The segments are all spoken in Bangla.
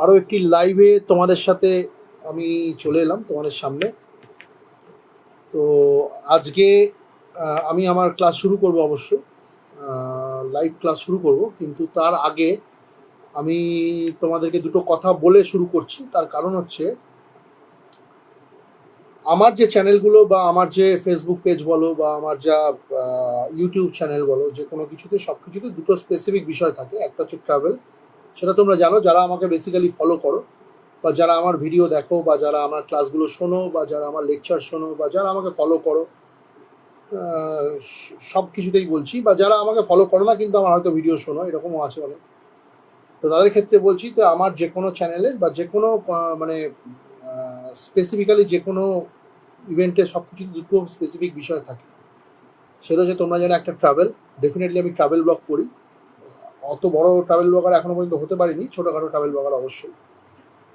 আরও একটি লাইভে তোমাদের সাথে আমি চলে এলাম তোমাদের সামনে। তো আজকে আমি আমার ক্লাস শুরু করব, অবশ্যই লাইভ ক্লাস শুরু করব, কিন্তু তার আগে আমি তোমাদেরকে দুটো কথা বলে শুরু করছি। তার কারণ হচ্ছে, আমার যে চ্যানেলগুলো বা আমার যে ফেসবুক পেজ বলো বা আমার যা ইউটিউব চ্যানেল বলো, যে কোনো কিছুতে সব কিছুতে দুটো স্পেসিফিক বিষয় থাকে। একটা হচ্ছে ট্রাভেল, সেটা তোমরা জানো যারা আমাকে বেসিক্যালি ফলো করো বা যারা আমার ভিডিও দেখো বা যারা আমার ক্লাসগুলো শোনো বা যারা আমার লেকচার শোনো বা যারা আমাকে ফলো করো, সব কিছুতেই বলছি, বা যারা আমাকে ফলো করো না কিন্তু আমার হয়তো ভিডিও শোনো, এরকমও আছে অনেক। তো তাদের ক্ষেত্রে বলছি, তো আমার যে কোনো চ্যানেলে বা যে কোনো মানে স্পেসিফিক্যালি যে কোনো ইভেন্টে সব কিছু দুটো স্পেসিফিক বিষয় থাকে। সেটা হচ্ছে, তোমরা যেন একটা ট্রাভেল, ডেফিনেটলি আমি ট্রাভেল ব্লগ করি। অত বড় ট্রাভেল ব্লগার এখনো পর্যন্ত হতে পারিনি, ছোটোখাটো ট্রাভেল ব্লগার অবশ্যই।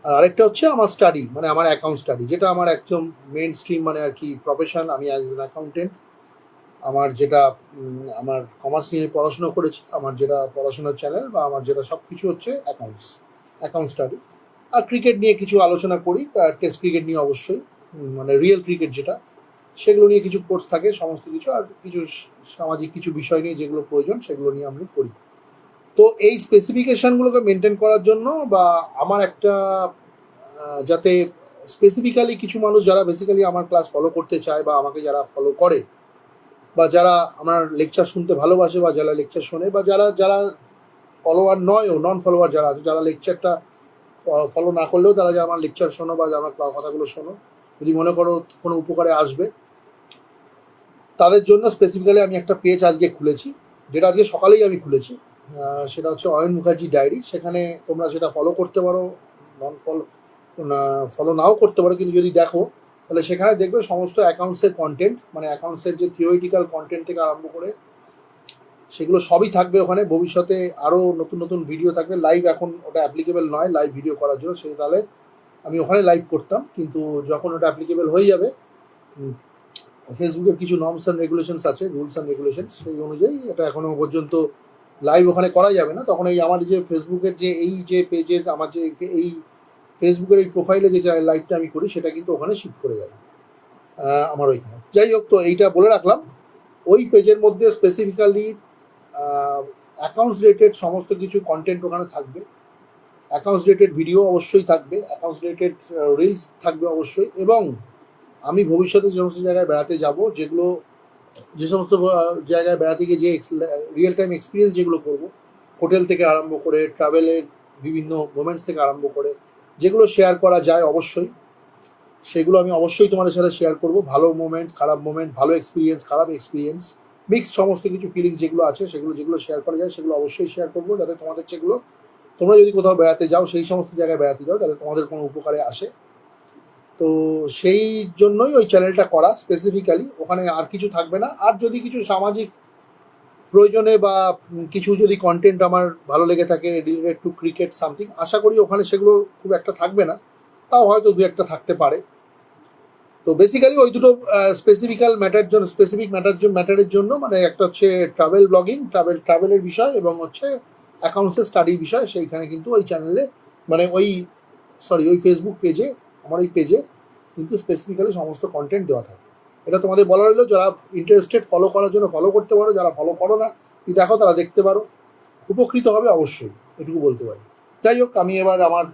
আর আরেকটা হচ্ছে আমার স্টাডি, মানে আমার অ্যাকাউন্ট স্টাডি, যেটা আমার একদম মেন স্ট্রিম, মানে আর কি প্রফেশন। আমি একজন অ্যাকাউন্টেন্ট। আমার যেটা আমার কমার্স নিয়ে পড়াশোনা করেছি, আমার যেটা পড়াশোনার চ্যানেল বা আমার যেটা সব কিছু হচ্ছে অ্যাকাউন্ট স্টাডি। আর ক্রিকেট নিয়ে কিছু আলোচনা করি, টেস্ট ক্রিকেট নিয়ে অবশ্যই, মানে রিয়েল ক্রিকেট যেটা, সেগুলো নিয়ে কিছু কোর্স থাকে, সমস্ত কিছু। আর কিছু সামাজিক কিছু বিষয় নিয়ে যেগুলো প্রয়োজন সেগুলো নিয়ে আমি করি। তো এই স্পেসিফিকেশানগুলোকে মেনটেন করার জন্য, বা আমার একটা যাতে স্পেসিফিক্যালি কিছু মানুষ যারা বেসিক্যালি আমার ক্লাস ফলো করতে চায় বা আমাকে যারা ফলো করে বা যারা আমার লেকচার শুনতে ভালোবাসে বা যারা লেকচার শোনে বা যারা যারা ফলোয়ার নয়ও, নন ফলোয়ার যারা আছে, যারা লেকচারটা ফলো না করলেও তারা যারা আমার লেকচার শোনো বা যারা আমার কথাগুলো শোনো, যদি মনে করো কোনো উপকারে আসবে, তাদের জন্য স্পেসিফিক্যালি আমি একটা পেজ আজকে খুলেছি, যেটা আজকে সকালেই আমি খুলেছি। সেটা হচ্ছে অয়ন মুখার্জি ডায়েরি। সেখানে তোমরা সেটা ফলো করতে পারো, নন ফলো নাও করতে পারো, কিন্তু যদি দেখো তাহলে সেখানে দেখবে সমস্ত অ্যাকাউন্টসের কন্টেন্ট, মানে অ্যাকাউন্টসের যে থিওরিটিক্যাল কন্টেন্ট থেকে আরম্ভ করে সেগুলো সবই থাকবে ওখানে। ভবিষ্যতে আরও নতুন নতুন ভিডিও থাকবে। লাইভ এখন ওটা অ্যাপ্লিকেবল নয় লাইভ ভিডিও করার জন্য, সেই তাহলে আমি ওখানে লাইভ করতাম, কিন্তু যখন ওটা অ্যাপ্লিকেবল হয়ে যাবে, ফেসবুকের কিছু নর্মস অ্যান্ড রেগুলেশনস আছে, রুলস অ্যান্ড রেগুলেশনস, সেই অনুযায়ী এটা এখনও পর্যন্ত লাইভ ওখানে করা যাবে না। তখন এই আমার যে ফেসবুকের যে এই যে পেজের আমার যে এই ফেসবুকের এই প্রোফাইলে যে লাইভটা আমি করি, সেটা কিন্তু ওখানে শিফট করে যাবে আমার ওইখানে। যাই হোক, তো এইটা বলে রাখলাম। ওই পেজের মধ্যে স্পেসিফিক্যালি অ্যাকাউন্টস রিলেটেড সমস্ত কিছু কন্টেন্ট ওখানে থাকবে। অ্যাকাউন্টস রিলেটেড ভিডিও অবশ্যই থাকবে, অ্যাকাউন্টস রিলেটেড রিলস থাকবে অবশ্যই। এবং আমি ভবিষ্যতে যে সমস্ত জায়গায় বেড়াতে যাব, যে সমস্ত জায়গায় বেড়াতে গিয়ে যে রিয়েল টাইম এক্সপিরিয়েন্স যেগুলো করব, হোটেল থেকে আরম্ভ করে ট্রাভেলের বিভিন্ন মোমেন্টস থেকে আরম্ভ করে যেগুলো শেয়ার করা যায় অবশ্যই, সেগুলো আমি অবশ্যই তোমাদের সাথে শেয়ার করব। ভালো মোমেন্ট, খারাপ মোমেন্ট, ভালো এক্সপিরিয়েন্স, খারাপ এক্সপিরিয়েন্স, মিক্স সমস্ত কিছু ফিলিংস যেগুলো আছে, সেগুলো যেগুলো শেয়ার করা যায় সেগুলো অবশ্যই শেয়ার করবো, যাতে তোমাদের সেগুলো, তোমরা যদি কোথাও বেড়াতে যাও, সেই সমস্ত জায়গায় বেড়াতে যাও, যাতে তোমাদের কোনো উপকারে আসে। তো সেই জন্যই ওই চ্যানেলটা করা স্পেসিফিক্যালি। ওখানে আর কিছু থাকবে না। আর যদি কিছু সামাজিক প্রয়োজনে বা কিছু যদি কন্টেন্ট আমার ভালো লেগে থাকে রিলেটেড টু ক্রিকেট সামথিং, আশা করি ওখানে সেগুলো খুব একটা থাকবে না, তাও হয়তো দু একটা থাকতে পারে। তো বেসিক্যালি ওই দুটো স্পেসিফিক ম্যাটারের জন্য, মানে একটা হচ্ছে ট্রাভেল ব্লগিং, ট্রাভেলের বিষয়, এবং হচ্ছে অ্যাকাউন্টসের স্টাডির বিষয়। সেইখানে কিন্তু ওই চ্যানেলে, মানে ওই ফেসবুক পেজে, আমার ওই পেজে কিন্তু স্পেসিফিক্যালি সমস্ত কন্টেন্ট দেওয়া থাকে। এটা তোমাদের বলা হলো, যারা ইন্টারেস্টেড ফলো করার জন্য ফলো করতে পারো, যারা ফলো করো না যদি দেখো তারা দেখতে পারো, উপকৃত হবে অবশ্যই, এটুকু বলতে পারি। যাই হোক, আমি এবার আমার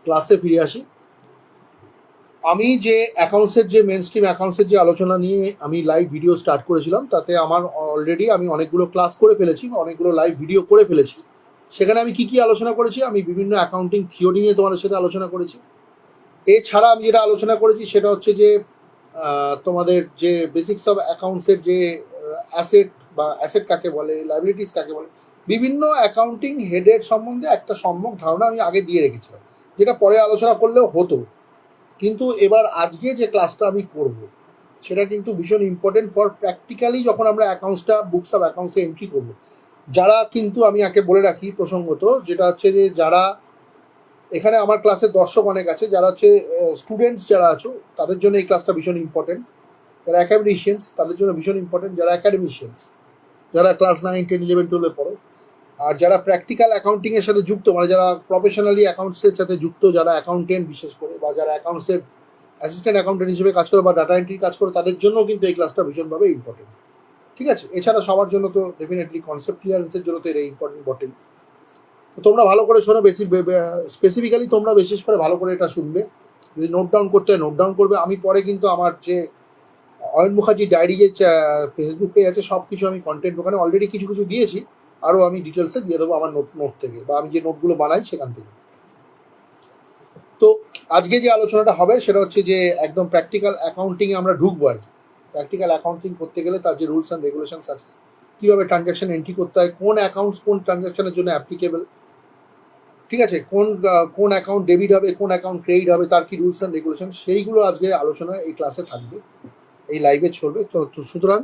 ক্লাসে ফিরে আসি। আমি যে অ্যাকাউন্টসের যে মেন স্ট্রিম অ্যাকাউন্টসের যে আলোচনা নিয়ে আমি লাইভ ভিডিও স্টার্ট করেছিলাম, তাতে আমার অলরেডি আমি অনেকগুলো ক্লাস করে ফেলেছি বা অনেকগুলো লাইভ ভিডিও করে ফেলেছি। সেখানে আমি কী আলোচনা করেছি, আমি বিভিন্ন অ্যাকাউন্টিং থিওরি নিয়ে তোমাদের সাথে আলোচনা করেছি। এছাড়া আমি যেটা আলোচনা করেছি সেটা হচ্ছে যে তোমাদের যে বেসিক্স অফ অ্যাকাউন্টসের যে অ্যাসেট বা অ্যাসেট কাকে বলে, লাইবিলিটিস কাকে বলে, বিভিন্ন অ্যাকাউন্টিং হেডের সম্বন্ধে একটা সম্যক ধারণা আমি আগে দিয়ে রেখেছিলাম, যেটা পরে আলোচনা করলেও হতো। কিন্তু এবার আজকে যে ক্লাসটা আমি করব, সেটা কিন্তু ভীষণ ইম্পর্টেন্ট ফর প্র্যাকটিক্যালি যখন আমরা বুকস অফ অ্যাকাউন্টসে এন্ট্রি করব। যারা কিন্তু, আমি আগে বলে রাখি প্রসঙ্গত, যেটা হচ্ছে যে যারা এখানে আমার ক্লাসের দর্শক অনেক আছে, যারা হচ্ছে স্টুডেন্টস যারা আছো, তাদের জন্য এই ক্লাসটা ভীষণ ইম্পর্টেন্ট। যারা অ্যাকাডেমিশিয়ানস তাদের জন্য ভীষণ ইম্পর্টেন্ট। যারা অ্যাকাডেমিশিয়ানস, যারা ক্লাস 9, 10, 11, 12-এ পড়ো, আর যারা প্র্যাকটিক্যাল অ্যাকাউন্টিংয়ের সাথে যুক্ত, মানে যারা প্রফেশনালি অ্যাকাউন্টসের সাথে যুক্ত, যারা অ্যাকাউন্টেন্ট বিশেষ করে, বা যারা অ্যাকাউন্টসের অ্যাসিস্ট্যান্ট অ্যাকাউন্টেন্ট হিসেবে কাজ করে বা ডাটা এন্ট্রির কাজ করে, তাদের জন্য কিন্তু এই ক্লাসটা ভীষণভাবে ইম্পর্টেন্ট। ঠিক আছে, এছাড়া সবার জন্য তো ডেফিনেটলি কনসেপ্ট ক্লিয়ারেন্সের জন্য তো এটা ইম্পর্টেন্ট বটেই। তো তোমরা ভালো করে শোনো, স্পেসিফিক্যালি তোমরা বিশেষ করে ভালো করে এটা শুনবে। যদি নোট ডাউন করতে হয় নোট ডাউন করবে। আমি পরে কিন্তু আমার যে অয়ন মুখার্জি ডায়েরি যে ফেসবুক পেজ আছে, সব কিছু আমি কন্টেন্ট ওখানে অলরেডি কিছু কিছু দিয়েছি, আরও আমি ডিটেলসে দিয়ে দেবো আমার নোট থেকে, বা আমি যে নোটগুলো বানাই সেখান থেকে। তো আজকে যে আলোচনাটা হবে সেটা হচ্ছে যে একদম প্র্যাকটিক্যাল অ্যাকাউন্টিংয়ে আমরা ঢুকবো আর কি। প্র্যাকটিক্যাল অ্যাকাউন্টিং করতে গেলে তার যে রুলস অ্যান্ড রেগুলেশনস আছে, কীভাবে ট্রানজ্যাকশন এন্ট্রি করতে হয়, কোন অ্যাকাউন্টস কোন ট্রানজ্যাকশনের জন্য অ্যাপ্লিকেবল, ঠিক আছে, কোন অ্যাকাউন্ট ডেবিট হবে, কোন অ্যাকাউন্ট ক্রেডিট হবে, তার কি রুলস অ্যান্ড রেগুলেশন, সেইগুলো আজকে আলোচনা এই ক্লাসে থাকবে, এই লাইভে চলবে। তো সুতরাং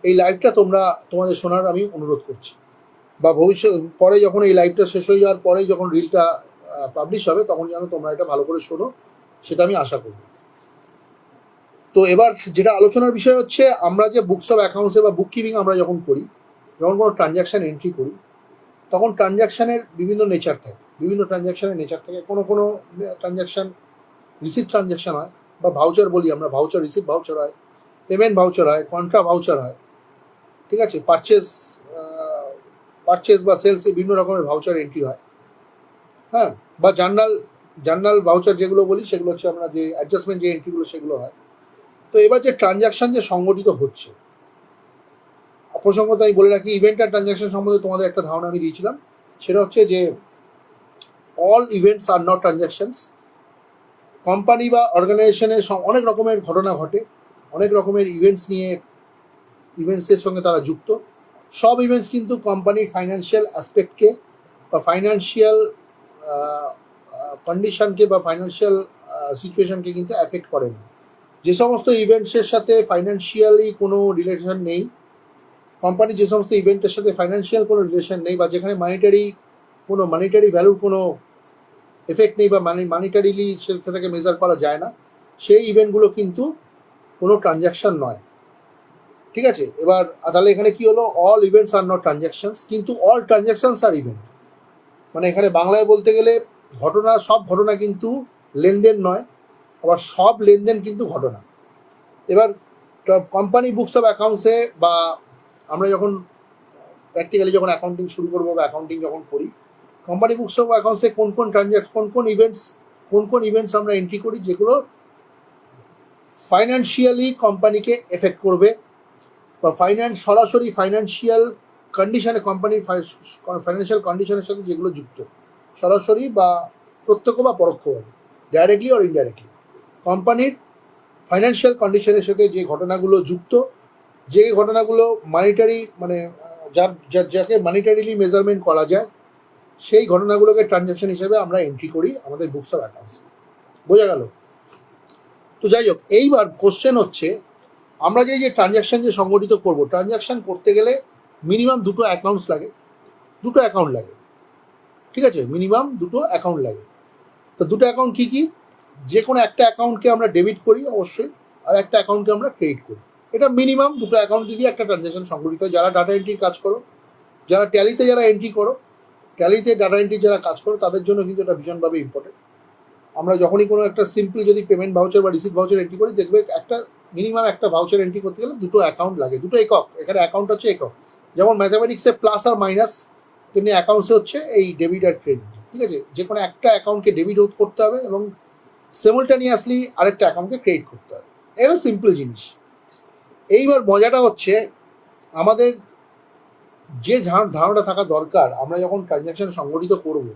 এই লাইভটা তোমাদের শোনার আমি অনুরোধ করছি, বা ভবিষ্যৎ পরে যখন এই লাইভটা শেষ হয়ে যাওয়ার পরে যখন রিলটা পাবলিশ হবে তখন যেন তোমরা এটা ভালো করে শোনো, সেটা আমি আশা করব। তো এবার যেটা আলোচনার বিষয় হচ্ছে, আমরা যে বুকস অফ অ্যাকাউন্টসে বা বুক কিপিং আমরা যখন করি, যখন কোনো ট্রানজ্যাকশান এন্ট্রি করি, তখন ট্রানজ্যাকশানের বিভিন্ন নেচার থাকে, বিভিন্ন ট্রানজ্যাকশানের নেচার থাকে। কোনো ট্রানজ্যাকশান রিসিপ্ট ট্রানজ্যাকশান হয়, বা ভাউচার বলি আমরা, ভাউচার রিসিপ্ট ভাউচার হয়, পেমেন্ট ভাউচার হয়, কন্ট্রা ভাউচার হয়, ঠিক আছে, পারচেস বা সেলস বিভিন্ন রকমের ভাউচার এন্ট্রি হয়, হ্যাঁ, বা জার্নাল ভাউচার যেগুলো বলি সেগুলো হচ্ছে আমরা যে অ্যাডজাস্টমেন্ট যে এন্ট্রিগুলো সেগুলো হয়। তো এবার যে ট্রানজ্যাকশান যে সংগঠিত হচ্ছে, প্রসঙ্গত আমি বলে রাখি, ইভেন্ট আর ট্রানজ্যাকশন সম্বন্ধে তোমাদের একটা ধারণা আমি দিয়েছিলাম, সেটা হচ্ছে যে all events are not transactions. Company বা অর্গানাইজেশনের অনেক রকমের ঘটনা ঘটে, অনেক রকমের ইভেন্টসের সঙ্গে তারা যুক্ত। সব ইভেন্টস কিন্তু কোম্পানির ফাইন্যান্সিয়াল অ্যাসপেক্টকে বা ফাইন্যান্সিয়াল কন্ডিশনকে বা ফাইন্যান্সিয়াল সিচুয়েশনকে কিন্তু অ্যাফেক্ট করে না। যে সমস্ত ইভেন্টসের সাথে ফাইন্যান্সিয়ালি কোনো রিলেশন নেই, কোম্পানি যে সমস্ত ইভেন্টের সাথে ফাইন্যান্সিয়াল কোনো রিলেশন নেই, বা যেখানে মানিটারি ভ্যালুর কোনো এফেক্ট নেই, বা মানিটারিলি সেটাকে মেজার করা যায় না, সেই ইভেন্টগুলো কিন্তু কোনো ট্রানজ্যাকশন নয়। ঠিক আছে, এবার তাহলে এখানে কি হলো, all events are not transactions, কিন্তু অল ট্রানজ্যাকশনস আর ইভেন্ট। মানে এখানে বাংলায় বলতে গেলে সব ঘটনা কিন্তু লেনদেন নয়, আবার সব লেনদেন কিন্তু ঘটনা। এবার কোম্পানি বুকস অফ অ্যাকাউন্টসে, বা আমরা যখন প্র্যাকটিক্যালি যখন অ্যাকাউন্টিং শুরু করবো বা অ্যাকাউন্টিং যখন করি, কোম্পানি বুকস অফ অ্যাকাউন্টসে কোন কোন ইভেন্টস আমরা এন্ট্রি করি যেগুলো ফাইন্যান্সিয়ালি কোম্পানিকে এফেক্ট করবে, বা সরাসরি ফাইন্যান্সিয়াল কন্ডিশনে, কোম্পানির ফাইন্যান্সিয়াল কন্ডিশনের সাথে যেগুলো যুক্ত, সরাসরি বা প্রত্যক্ষ বা পরোক্ষভাবে, ডাইরেক্টলি অর ইনডাইরেক্টলি কোম্পানির ফাইন্যান্সিয়াল কন্ডিশনের সাথে যে ঘটনাগুলো যুক্ত, যে ঘটনাগুলো মানিটারি, মানে যাকে মানিটারিলি মেজারমেন্ট করা যায়, সেই ঘটনাগুলোকে ট্রানজ্যাকশন হিসেবে আমরা এন্ট্রি করি আমাদের বুকস অফ অ্যাকাউন্টস। বোঝা গেল? তো যাই হোক, এইবার কোশ্চেন হচ্ছে, আমরা যে ট্রানজ্যাকশন যে সংগঠিত করব, ট্রানজ্যাকশন করতে গেলে মিনিমাম দুটো অ্যাকাউন্ট লাগে, ঠিক আছে, মিনিমাম দুটো অ্যাকাউন্ট লাগে। তো দুটো অ্যাকাউন্ট কী কী? যে কোনো একটা অ্যাকাউন্টকে আমরা ডেবিট করি অবশ্যই, আর একটা অ্যাকাউন্টকে আমরা ক্রেডিট করি। এটা মিনিমাম দুটো অ্যাকাউন্ট দিয়ে একটা ট্রানজ্যাকশন সংগঠিত হয়। যারা ডাটা এন্ট্রির কাজ করো, যারা ট্যালিতে এন্ট্রি করো, ট্যালিতে ডাটা এন্ট্রি যারা কাজ করো, তাদের জন্য কিন্তু এটা ভীষণভাবে ইম্পর্টেন্ট। আমরা যখনই কোনো একটা সিম্পল যদি পেমেন্ট ভাউচার বা রিসিপ্ট ভাউচার এন্ট্রি করি, দেখবে মিনিমাম একটা ভাউচার এন্ট্রি করতে গেলে দুটো অ্যাকাউন্ট লাগে, দুটো একক। এখানে অ্যাকাউন্ট হচ্ছে একক, যেমন ম্যাথামেটিক্সে প্লাস আর মাইনাস, তেমনি অ্যাকাউন্টসে হচ্ছে এই ডেবিট আর ক্রেডিট। ঠিক আছে, যে কোনো একটা অ্যাকাউন্টকে ডেবিট করতে হবে এবং সিমultaneously আরেকটা অ্যাকাউন্টকে ক্রেডিট করতে হবে। এটা সিম্পল জিনিস। এইবার মজাটা হচ্ছে, আমাদের যে ধারণা থাকা দরকার, আমরা যখন ট্রানজ্যাকশন সংগঠিত করব,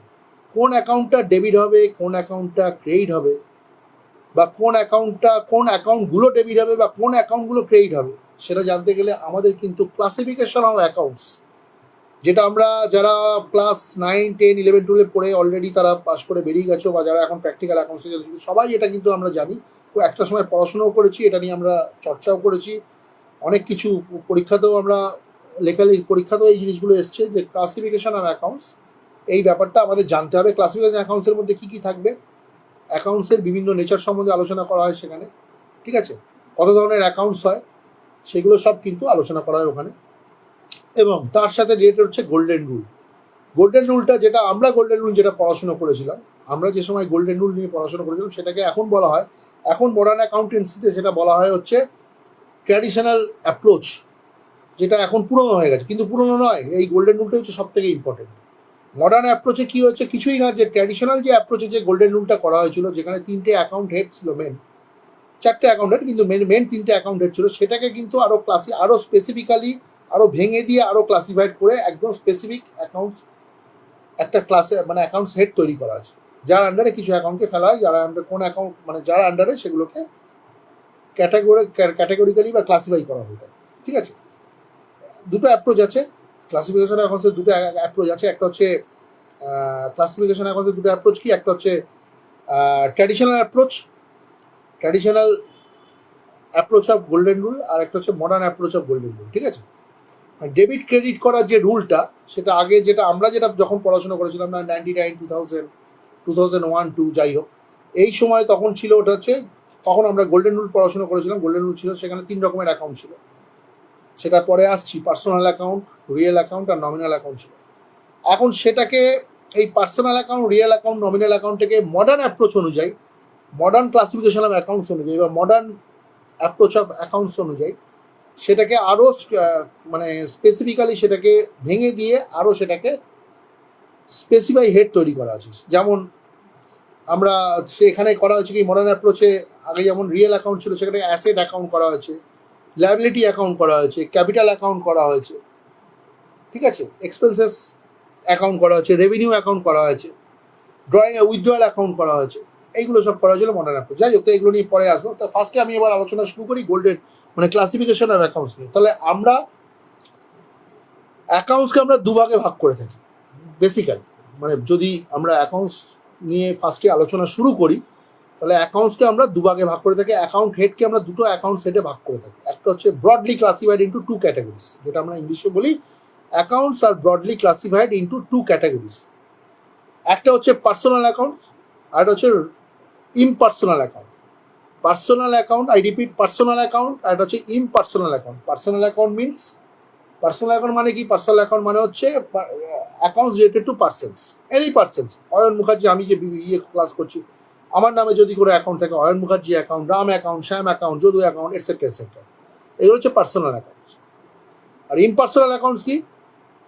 কোন অ্যাকাউন্টটা ডেবিট হবে, কোন অ্যাকাউন্টটা ক্রেডিট হবে, বা কোন অ্যাকাউন্টগুলো ডেবিট হবে বা কোন অ্যাকাউন্টগুলো ক্রেডিট হবে, সেটা জানতে গেলে আমাদের কিন্তু ক্লাসিফিকেশন অফ অ্যাকাউন্টস, যেটা আমরা যারা ক্লাস 9, 10, 11, 12 পড়ে অলরেডি তারা পাস করে বেরিয়ে গেছো, বা যারা এখন প্র্যাকটিক্যাল অ্যাকাউন্টসে সবাই এটা কিন্তু আমরা জানি। একটা সময় পড়াশোনাও করেছি, এটা নিয়ে আমরা চর্চাও করেছি, অনেক কিছু পরীক্ষাতেও আমরা পরীক্ষাতেও এই জিনিসগুলো এসছে, যে ক্লাসিফিকেশন অফ অ্যাকাউন্টস, এই ব্যাপারটা আমাদের জানতে হবে। ক্লাসিফিকেশন অ্যাকাউন্টসের মধ্যে কী কী থাকবে, অ্যাকাউন্টসের বিভিন্ন নেচার সম্বন্ধে আলোচনা করা হয় সেখানে, ঠিক আছে, কত ধরনের অ্যাকাউন্টস হয় সেগুলো সব কিন্তু আলোচনা করা হয় ওখানে। এবং তার সাথে রিলেটেড হচ্ছে গোল্ডেন রুল। গোল্ডেন রুলটা যেটা আমরা গোল্ডেন রুল যেটা পড়াশোনা করেছিলাম, আমরা যে সময় গোল্ডেন রুল নিয়ে পড়াশোনা করেছিলাম সেটাকে এখন বলা হয়, এখন মডার্ন অ্যাকাউন্টেন্সিতে সেটা বলা হয় হচ্ছে ট্র্যাডিশনাল অ্যাপ্রোচ, যেটা এখন পুরনো হয়ে গেছে, কিন্তু পুরনো নয়, এই গোল্ডেন রুলটা হচ্ছে সব থেকে ইম্পর্টেন্ট। মডার্ন অ্যাপ্রোচে কী হচ্ছে, কিছুই না, যে ট্র্যাডিশনাল যে অ্যাপ্রোচে যে গোল্ডেন রুলটা করা হয়েছিল, যেখানে 3টে অ্যাকাউন্ট হেড ছিল, মেন 4টে অ্যাকাউন্ট হেড, কিন্তু মেন 3টে অ্যাকাউন্ট হেড ছিল, সেটাকে কিন্তু আরও আরও স্পেসিফিক্যালি আরও ভেঙে দিয়ে আরও ক্লাসিফাইড করে একদম স্পেসিফিক অ্যাকাউন্ট একটা ক্লাসে মানে অ্যাকাউন্টস হেড তৈরি করা আছে, যার আন্ডারে কিছু অ্যাকাউন্টকে ফেলা হয়, যারা আন্ডার কোন অ্যাকাউন্ট মানে যার আন্ডারে সেগুলোকে ক্যাটাগরিক্যালি বা ক্লাসিফাই করা হয়ে থাকে। ঠিক আছে, দুটো অ্যাপ্রোচ আছে ক্লাসিফিকেশন অ্যাকাউন্টসের, দুটো অ্যাপ্রোচ আছে। একটা হচ্ছে ক্লাসিফিকেশন অ্যাকাউন্টসের দুটো অ্যাপ্রোচ কি, একটা হচ্ছে traditional approach, traditional approach of golden rule, আর একটা হচ্ছে modern approach of golden rule. ঠিক আছে, ডেবিট ক্রেডিট করার যে রুলটা, সেটা আগে যেটা আমরা যেটা যখন পড়াশোনা করেছিলাম না 99, 2000, 2001, 2 যাই হোক, এই সময় তখন ছিল ওটা হচ্ছে, তখন আমরা গোল্ডেন রুল পড়াশোনা করেছিলাম, গোল্ডেন রুল ছিল সেখানে 3 রকমের অ্যাকাউন্ট ছিল, সেটা পরে আসছি, পার্সোনাল অ্যাকাউন্ট, রিয়েল অ্যাকাউন্ট আর নমিনাল অ্যাকাউন্ট ছিল। এখন সেটাকে এই personal account, real account, nominal অ্যাকাউন্টটাকে মডার্ন অ্যাপ্রোচ অনুযায়ী, মডার্ন ক্লাসিফিকেশন অফ অ্যাকাউন্টস অনুযায়ী বা মডার্ন অ্যাপ্রোচ অফ অ্যাকাউন্টস অনুযায়ী সেটাকে আরও মানে স্পেসিফিক্যালি সেটাকে ভেঙে দিয়ে আরও সেটাকে স্পেসিফাই হেড তৈরি করা আছে। যেমন আমরা সেখানে করা হয়েছে কি, মডার্ন অ্যাপ্রোচে আগে যেমন রিয়েল অ্যাকাউন্ট ছিল, সেখানে অ্যাসেট অ্যাকাউন্ট করা হয়েছে, লায়াবিলিটি অ্যাকাউন্ট করা হয়েছে, ক্যাপিটাল অ্যাকাউন্ট করা হয়েছে, ঠিক আছে, এক্সপেন্সেস অ্যাকাউন্ট করা হয়েছে, রেভিনিউ অ্যাকাউন্ট করা হয়েছে, ড্রয়িং উইথড্রয়াল অ্যাকাউন্ট করা হয়েছে, এইগুলো সব করা হয়েছিল মডার্ন অ্যাপ্রোচ। যাই হোক, তো এগুলো নিয়ে পরে আসবো। তো ফার্স্টে আমি এবার আলোচনা শুরু করি গোল্ডেন মানে ক্লাসিফিকেশন অফ অ্যাকাউন্টস নিয়ে। তাহলে আমরা অ্যাকাউন্টসকে আমরা দুভাগে ভাগ করে থাকি বেসিক্যালি, মানে যদি আমরা অ্যাকাউন্টস নিয়ে ফার্স্টে আলোচনা শুরু করি, তাহলে অ্যাকাউন্টসকে আমরা দুভাগে ভাগ করে থাকি। অ্যাকাউন্ট হেডকে আমরা দুটো অ্যাকাউন্ট সেটে ভাগ করে থাকি। একটা হচ্ছে ব্রডলি ক্লাসিফাইড ইন্টু 2 ক্যাটাগরিজ, যেটা আমরা ইংলিশে বলি অ্যাকাউন্টস আর ব্রডলি ক্লাসিফাইড ইন্টু 2 ক্যাটাগরিজ। একটা হচ্ছে পার্সোনাল অ্যাকাউন্ট, আর একটা হচ্ছে impersonal account. Personal account, I repeat, personal account, আর একটা হচ্ছে impersonal account. Personal account means, personal account মানে কি, পার্সোনাল অ্যাকাউন্ট মানে হচ্ছে accounts related to persons, any persons. Ayan Mukherjee, আমি যে ক্লাস করছি, আমার নামে যদি কোনো অ্যাকাউন্ট থাকে, Ayan Mukherjee account, Ram account, Shyam account, Jadu account, etcetera etcetera, এগুলো হচ্ছে পার্সোনাল অ্যাকাউন্টস। আর ইমপার্সোনাল অ্যাকাউন্টস কি,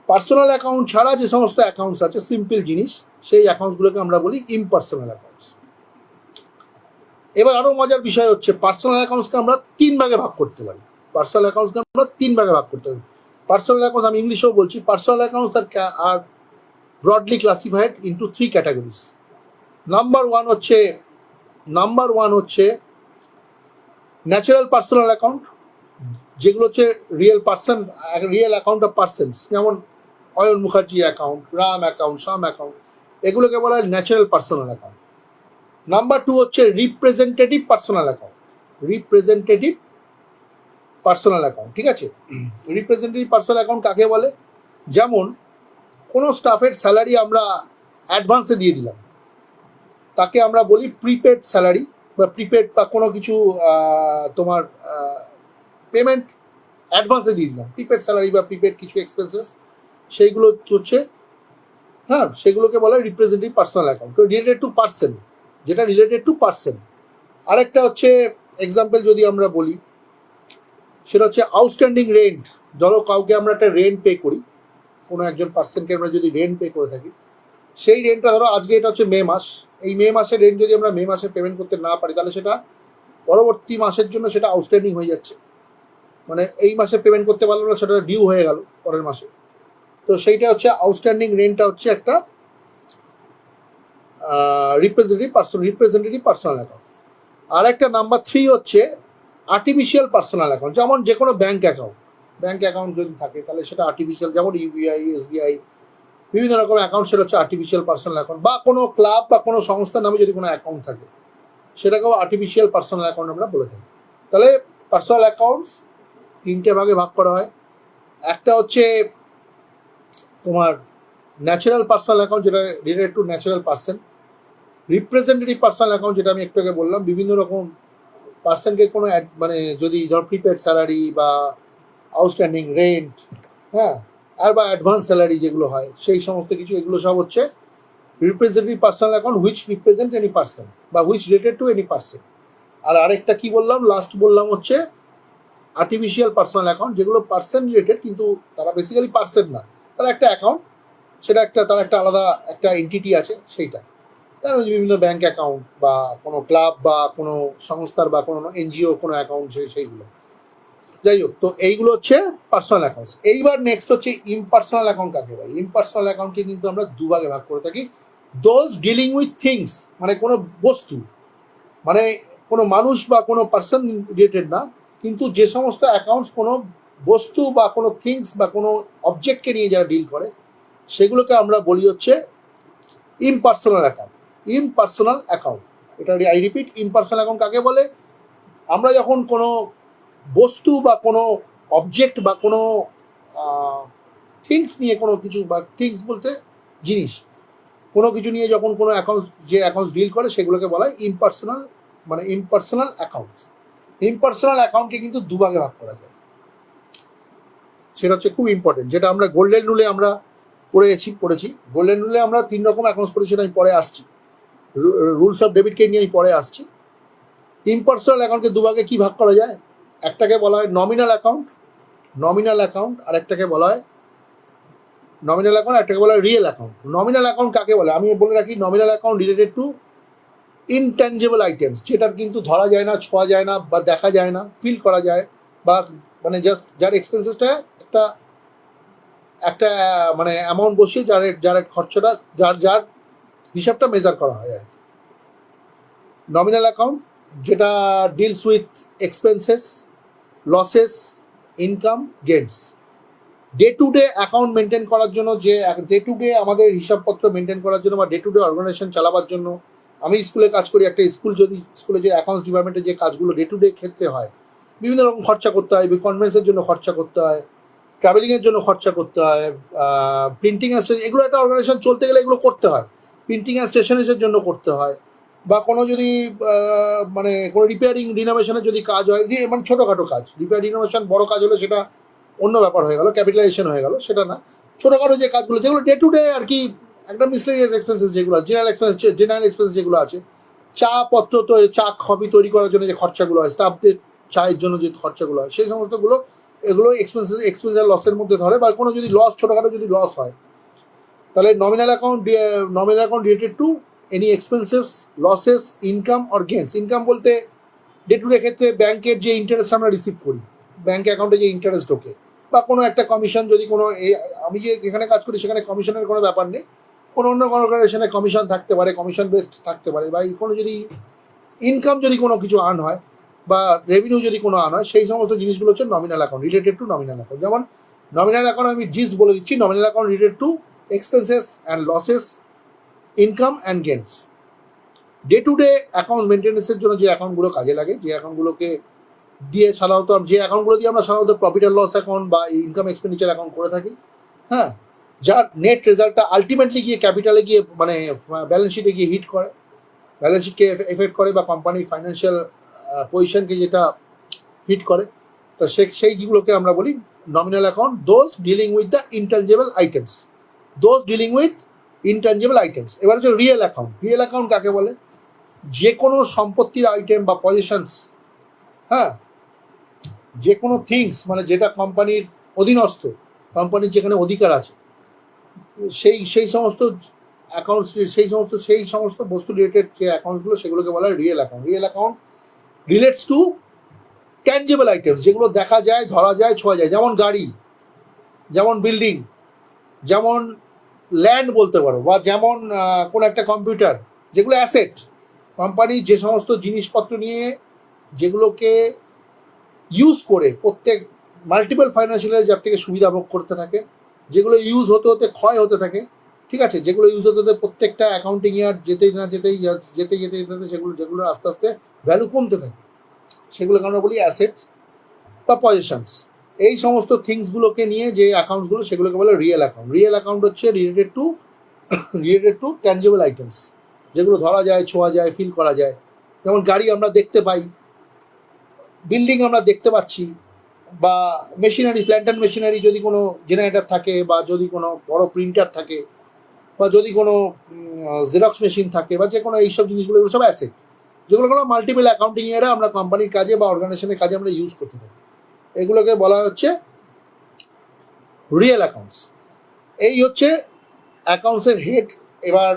পার্সোনাল অ্যাকাউন্ট ছাড়া যে সমস্ত অ্যাকাউন্টস আছে, সিম্পল জিনিস, সেই অ্যাকাউন্টসগুলোকে আমরা বলি ইমপার্সোনাল অ্যাকাউন্টস। এবার আরও মজার বিষয় হচ্ছে, পার্সোনাল অ্যাকাউন্টসকে আমরা 3 ভাগে ভাগ করতে পারি। পার্সোনাল অ্যাকাউন্টসকে আমরা 3 ভাগে ভাগ করতে পারি। পার্সোনাল অ্যাকাউন্টস, আমি ইংলিশেও বলছি, পার্সোনাল অ্যাকাউন্টস আর broadly classified into 3 categories. Number one হচ্ছে ন্যাচারাল পার্সোনাল অ্যাকাউন্ট, যেগুলো হচ্ছে রিয়েল অ্যাকাউন্ট অফ পার্সনস, যেমন Ayan Mukherjee account, Ram account, Shyam account, এগুলোকে বলা হয় ন্যাচারাল পার্সোনাল অ্যাকাউন্ট। নাম্বার 2 হচ্ছে representative personal account, representative personal account. ঠিক আছে, রিপ্রেজেন্টেটিভ পার্সোনাল অ্যাকাউন্ট কাকে বলে, যেমন কোনো স্টাফের স্যালারি আমরা অ্যাডভান্সে দিয়ে দিলাম, তাকে আমরা বলি প্রিপেড স্যালারি বা প্রিপেড, বা কোনো কিছু তোমার পেমেন্ট অ্যাডভান্সে দিয়ে দিলাম, প্রিপেড স্যালারি বা প্রিপেড কিছু এক্সপেন্সেস, সেইগুলো হচ্ছে, হ্যাঁ, সেগুলোকে বলা হয় representative personal account, related to person, যেটা রিলেটেড টু পার্সন। আরেকটা হচ্ছে এক্সাম্পল যদি আমরা বলি, সেটা হচ্ছে আউটস্ট্যান্ডিং রেন্ট। ধরো কাউকে আমরা একটা রেন্ট পে করি, কোনো একজন পার্সনকে আমরা যদি রেন্ট পে করে থাকি, সেই রেন্টটা ধরো আজকে এটা হচ্ছে মে মাস, এই মে মাসের রেন্ট যদি আমরা মে মাসে পেমেন্ট করতে না পারি, তাহলে সেটা পরবর্তী মাসের জন্য সেটা আউটস্ট্যান্ডিং হয়ে যাচ্ছে, মানে এই মাসে পেমেন্ট করতে পারলো না, সেটা ডিউ হয়ে গেল পরের মাসে। তো সেইটা হচ্ছে আউটস্ট্যান্ডিং রেন্টটা হচ্ছে একটা রিপ্রেজেন্টেটিভ পার্সোনাল অ্যাকাউন্ট। আর একটা নাম্বার 3 হচ্ছে আর্টিফিশিয়াল পার্সোনাল অ্যাকাউন্ট, যেমন যে কোনো ব্যাঙ্ক অ্যাকাউন্ট যদি থাকে, তাহলে সেটা আর্টিফিশিয়াল, যেমন ইউবিআই, এসবিআই, বিভিন্ন রকম অ্যাকাউন্ট, সেটা হচ্ছে আর্টিফিশিয়াল পার্সোনাল অ্যাকাউন্ট। বা কোনো ক্লাব বা কোনো সংস্থার নামে যদি কোনো অ্যাকাউন্ট থাকে, সেটাকেও আর্টিফিশিয়াল পার্সোনাল অ্যাকাউন্ট আমরা বলে থাকি। তাহলে পার্সোনাল অ্যাকাউন্টস 3টে ভাগে ভাগ করা হয়। একটা হচ্ছে তোমার ন্যাচারাল পার্সোনাল অ্যাকাউন্ট, যেটা related to natural person. Representative personal account, যেটা আমি একটু আগে বললাম, বিভিন্ন রকম পার্সনকে কোনো মানে যদি ধর প্রিপেড স্যালারি বা আউটস্ট্যান্ডিং রেন্ট, হ্যাঁ, আর বা অ্যাডভান্স স্যালারি যেগুলো হয় সেই সমস্ত কিছু, এগুলো সব হচ্ছে representative personal account which represent any person বা which related to any person. আর আরেকটা কি বললাম, লাস্ট বললাম হচ্ছে আর্টিফিশিয়াল পার্সোনাল অ্যাকাউন্ট, যেগুলো পার্সন রিলেটেড কিন্তু তারা বেসিক্যালি পার্সন না, তারা একটা অ্যাকাউন্ট, সেটা একটা তার একটা আলাদা একটা এন্টিটি আছে সেইটা, বিভিন্ন ব্যাংক অ্যাকাউন্ট বা কোনো ক্লাব বা কোনো সংস্থার বা কোনো এনজিও কোনো অ্যাকাউন্ট সেইগুলো। যাই হোক, তো এইগুলো হচ্ছে পার্সোনাল অ্যাকাউন্টস। এইবার নেক্সট হচ্ছে ইমপার্সোনাল অ্যাকাউন্ট কাকে বলে। ইমপার্সোনাল অ্যাকাউন্টকে কিন্তু আমরা দুভাগে ভাগ করে থাকি। দোজ ডিলিং উইথ থিংস, মানে কোনো বস্তু, মানে কোনো মানুষ বা কোনো পার্সন রিলেটেড না, কিন্তু যে সমস্ত অ্যাকাউন্টস কোনো বস্তু বা কোনো থিংস বা কোনো অবজেক্টকে নিয়ে যারা ডিল করে সেগুলোকে আমরা বলি হচ্ছে ইমপার্সোনাল অ্যাকাউন্ট। ইমপার্সোনাল অ্যাকাউন্ট, এটা আই রিপিট, ইমপার্সোনাল অ্যাকাউন্ট কাকে বলে? আমরা যখন কোনো বস্তু বা কোনো অবজেক্ট বা কোনো থিংস নিয়ে কোনো কিছু, বা থিংস বলতে জিনিস, কোনো কিছু নিয়ে যখন কোনো অ্যাকাউন্ট, যে অ্যাকাউন্টস ডিল করে সেগুলোকে বলা হয় ইমপার্সোনাল, মানে ইমপার্সোনাল অ্যাকাউন্টস। ইমপার্সোনাল অ্যাকাউন্টকে কিন্তু দুভাগে ভাগ করা যায়, সেটা হচ্ছে খুব ইম্পর্টেন্ট, যেটা আমরা গোল্ডেন রুলে আমরা পড়েছি। গোল্ডেন রুলে আমরা 3 রকম অ্যাকাউন্টস পড়েছি, আমি পরে আসছি, রুলস অফ ডেবিটকে নিয়ে আমি পরে আসছি। ইমপার্সোনাল অ্যাকাউন্টকে দুভাগে কি ভাগ করা যায়? একটাকে বলা হয় নমিনাল অ্যাকাউন্ট, আর একটাকে বলা হয় নমিনাল অ্যাকাউন্ট, একটাকে বলা হয় রিয়েল অ্যাকাউন্ট। নমিনাল অ্যাকাউন্ট কাকে বলে আমি বলে রাখি, nominal account related two intangible items, যেটার কিন্তু ধরা যায় না, ছোঁয়া যায় না, বা দেখা যায় না, ফিল করা যায়, বা মানে জাস্ট যার এক্সপেন্সেসটা একটা একটা মানে অ্যামাউন্ট বসিয়ে যার খরচাটা, যার হিসাবটা মেজার করা হয় আর কি। নমিনাল অ্যাকাউন্ট যেটা deals with expenses, losses, income, gains. Day to day account maintain করার জন্য, যে ডে টু ডে আমাদের হিসাবপত্র মেনটেন করার জন্য বা ডে টু ডে অর্গানাইজেশন চালাবার জন্য, আমি স্কুলে কাজ করি, একটা স্কুলে যে অ্যাকাউন্টস ডিপার্টমেন্টে যে কাজগুলো ডে টু ডে ক্ষেত্রে হয়, বিভিন্ন রকম খরচা করতে হয়, কনফারেন্সের জন্য খরচা করতে হয়, ট্রাভেলিংয়ের জন্য খরচা করতে হয়, প্রিন্টিং অ্যান্ড স্টেশন, এগুলো একটা অর্গানাইজেশন চলতে গেলে এগুলো করতে হয়। প্রিন্টিং অ্যান্ড স্টেশনারিজের জন্য করতে হয়, বা কোনো যদি মানে কোনো রিপেয়ারিং রিনোভেশনের যদি কাজ হয়, মানে ছোটোখাটো কাজ, রিপেয়ার রিনোভেশন, বড় কাজ হলে সেটা অন্য ব্যাপার হয়ে গেল, ক্যাপিটালাইজেশন হয়ে গেল, সেটা না। ছোটোখাটো যে কাজগুলো, যেগুলো ডে টু ডে আর কি, একটা মিসলেনিয়াস এক্সপেন্সেস যেগুলো, জেনারেল এক্সপেন্সেস যেগুলো আছে, চা পত্র, তো চা কফি তৈরি করার জন্য যে খরচাগুলো হয়, স্টাফদের চায়ের জন্য যে খরচাগুলো হয়, সেই সমস্তগুলো, এগুলো এক্সপেন্স আর লসের মধ্যে ধরে। বা কোনো যদি লস, ছোটোখাটো যদি লস হয়, তাহলে nominal account related to any expenses, losses, income or gains. Income বলতে ডে টু ডে ক্ষেত্রে ব্যাংকের যে ইন্টারেস্ট আমরা রিসিভ করি, ব্যাংক অ্যাকাউন্টে যে ইন্টারেস্ট ঢোকে, বা কোনো একটা কমিশন, যদি কোনো আমি যে এখানে কাজ করি সেখানে কমিশনের কোনো ব্যাপার নেই, কোনো অন্য কোনো অর্গানাইজেশনে কমিশন থাকতে পারে, কমিশন বেসড থাকতে পারে, বা কোনো যদি ইনকাম যদি কোনো কিছু আর্ন হয়, বা রেভিনিউ যদি কোনো আর্ন হয়, সেই সমস্ত জিনিসগুলো হচ্ছে nominal account, related to nominal account. যেমন নমিনাল অ্যাকাউন্ট আমি জিস্ট বলে দিচ্ছি, nominal account related to expenses and losses, income and gains. Day to day account মেনটেন্যান্সের জন্য যে অ্যাকাউন্টগুলো কাজে লাগে, যে অ্যাকাউন্টগুলোকে দিয়ে সাধারণত, যে অ্যাকাউন্টগুলো দিয়ে আমরা সাধারণত প্রফিট অ্যান্ড লস অ্যাকাউন্ট বা ইনকাম এক্সপেন্ডিচার অ্যাকাউন্ট করে থাকি, হ্যাঁ, যার নেট রেজাল্টটা আলটিমেটলি গিয়ে ক্যাপিটালে গিয়ে, মানে ব্যালেন্স শিটে গিয়ে হিট করে, ব্যালেন্স শিটকে এফেক্ট করে, বা কোম্পানির ফাইন্যান্সিয়াল পজিশনকে যেটা হিট করে, তো সেইগুলোকে আমরা বলি nominal account. Those dealing with the intangible items, এবার হচ্ছে রিয়েল অ্যাকাউন্ট। রিয়েল অ্যাকাউন্ট কাকে বলে? যে কোনো সম্পত্তির আইটেম বা পজিশনস, হ্যাঁ, যে কোনো থিংস, মানে যেটা কোম্পানির অধীনস্থ, কোম্পানির যেখানে অধিকার আছে, সেই সমস্ত অ্যাকাউন্টস, সেই সমস্ত বস্তু রিলেটেড যে অ্যাকাউন্টসগুলো, সেগুলোকে বলা হয় real account. Real account relates to tangible items, যেগুলো দেখা যায়, ধরা যায়, ছোঁয়া যায়, যেমন গাড়ি, যেমন বিল্ডিং, যেমন ল্যান্ড বলতে পারো, বা যেমন কোনো একটা কম্পিউটার, যেগুলো অ্যাসেট। কোম্পানি যে সমস্ত জিনিসপত্র নিয়ে, যেগুলোকে ইউজ করে প্রত্যেক মাল্টিপল ফাইন্যান্সিয়াল যার থেকে সুবিধা ভোগ করতে থাকে, যেগুলো ইউজ হতে হতে ক্ষয় হতে থাকে, ঠিক আছে, যেগুলো ইউজ হতে হতে প্রত্যেকটা অ্যাকাউন্টিং ইয়ার যেতে যেগুলো আস্তে আস্তে ভ্যালু কমতে থাকে, সেগুলোকে আমরা বলি অ্যাসেটস বা পজিশনস। এই সমস্ত থিংসগুলোকে নিয়ে যে অ্যাকাউন্টসগুলো, সেগুলোকে বলে রিয়েল অ্যাকাউন্ট। রিয়েল অ্যাকাউন্ট হচ্ছে রিলেটেড টু ট্যাঞ্জেবল আইটেমস, যেগুলো ধরা যায়, ছোঁয়া যায়, ফিল করা যায়। যেমন গাড়ি আমরা দেখতে পাই, বিল্ডিং আমরা দেখতে পাচ্ছি, বা মেশিনারি, প্ল্যান্ট অ্যান্ড মেশিনারি, যদি কোনো জেনারেটর থাকে বা যদি কোনো বড় প্রিন্টার থাকে বা যদি কোনো জেরক্স মেশিন থাকে বা যে কোনো এইসব জিনিসগুলো, এগুলো সব অ্যাসেট, যেগুলো কোনো মাল্টিপল অ্যাকাউন্টিং এরা আমরা কোম্পানির কাজে বা অর্গানাইজেশনের কাজে আমরা ইউজ করতে থাকি। এগুলোকে বলা হচ্ছে রিয়েল অ্যাকাউন্টস। এই হচ্ছে অ্যাকাউন্টসের হেড। এবার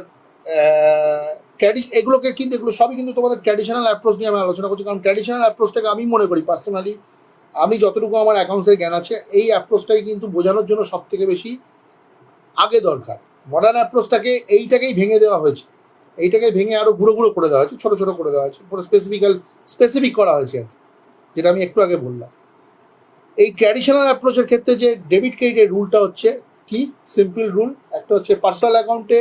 এগুলোকে কিন্তু এগুলো সবই কিন্তু তোমাদের ট্র্যাডিশনাল অ্যাপ্রোচ নিয়ে আমি আলোচনা করছি, কারণ ট্র্যাডিশনাল অ্যাপ্রোচটাকে আমি মনে করি পার্সোনালি, আমি যতটুকু আমার অ্যাকাউন্টসের জ্ঞান আছে, এই অ্যাপ্রোচটাই কিন্তু বোঝানোর জন্য সব থেকে বেশি আগে দরকার। মডার্ন অ্যাপ্রোচটাকে এইটাকেই ভেঙে দেওয়া হয়েছে, এইটাকে ভেঙে আরও গুঁড়ো গুঁড়ো করে দেওয়া হয়েছে, ছোটো ছোটো করে দেওয়া হয়েছে, পুরো স্পেসিফিক করা হয়েছে আর কি, যেটা আমি একটু আগে বললাম। এই ট্র্যাডিশনাল অ্যাপ্রোচের ক্ষেত্রে যে ডেবিট ক্রেডিটের রুলটা হচ্ছে কি, সিম্পল রুল। একটা হচ্ছে পার্সোনাল অ্যাকাউন্টে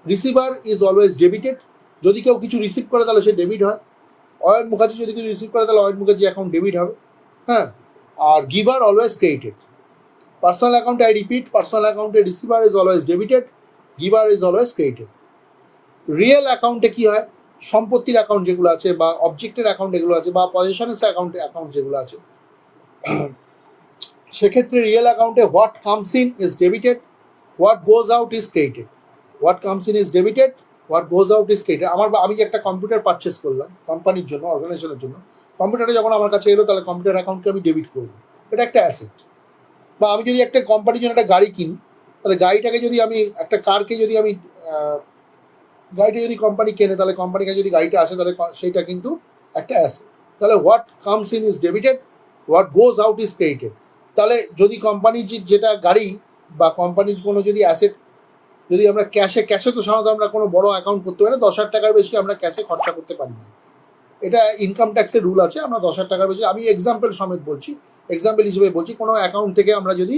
রিসিভার ইজ অলওয়েজ ডেবিটেড। যদি কেউ কিছু রিসিভ করে তাহলে সে ডেবিট হয়। অয়ন মুখার্জি যদি কিছু রিসিভ করে তাহলে অয়ন মুখার্জি অ্যাকাউন্ট ডেবিট হবে। হ্যাঁ, আর গিভার অলওয়েজ ক্রেডিটেড। পার্সোনাল অ্যাকাউন্টে, আই রিপিট, পার্সোনাল অ্যাকাউন্টে receiver is always debited, giver is always credited. Real অ্যাকাউন্টে কি হয়, সম্পত্তির অ্যাকাউন্ট যেগুলো আছে বা অবজেক্টের অ্যাকাউন্ট যেগুলো আছে বা পজিশনের অ্যাকাউন্ট যেগুলো আছে, সেক্ষেত্রে রিয়েল অ্যাকাউন্টে what comes in is debited, what goes out is credited. What comes in is debited, what goes out is credited. আমি যে একটা কম্পিউটার পারচেস করলাম কোম্পানির জন্য, অর্গানাইজেশনের জন্য, কম্পিউটারটা যখন আমার কাছে এলো তাহলে কম্পিউটার অ্যাকাউন্টকে আমি ডেবিট করবো, এটা একটা অ্যাসেট। বা আমি যদি একটা কোম্পানির জন্য একটা গাড়ি কিনি, তাহলে গাড়িটাকে যদি আমি একটা কারকে যদি আমি গাড়িটা যদি কোম্পানি কেনে, তাহলে কোম্পানির কাছে যদি গাড়িটা আসে তাহলে সেইটা কিন্তু একটা অ্যাসেট। তাহলে what comes in is debited, what goes out is credited. তাহলে যদি কোম্পানির যেটা গাড়ি বা কোম্পানির কোনো যদি অ্যাসেট, যদি আমরা ক্যাশে তো সাধারণত আমরা কোনো বড় অ্যাকাউন্ট করতে পারি না, 10,000 টাকার বেশি আমরা ক্যাশে খরচা করতে পারি না, এটা ইনকাম ট্যাক্সের রুল আছে। আমরা 10,000 টাকার বেশি, আমি এক্সাম্পল সমেত বলছি, এক্সাম্পল হিসেবে বলছি, কোনো অ্যাকাউন্ট থেকে আমরা যদি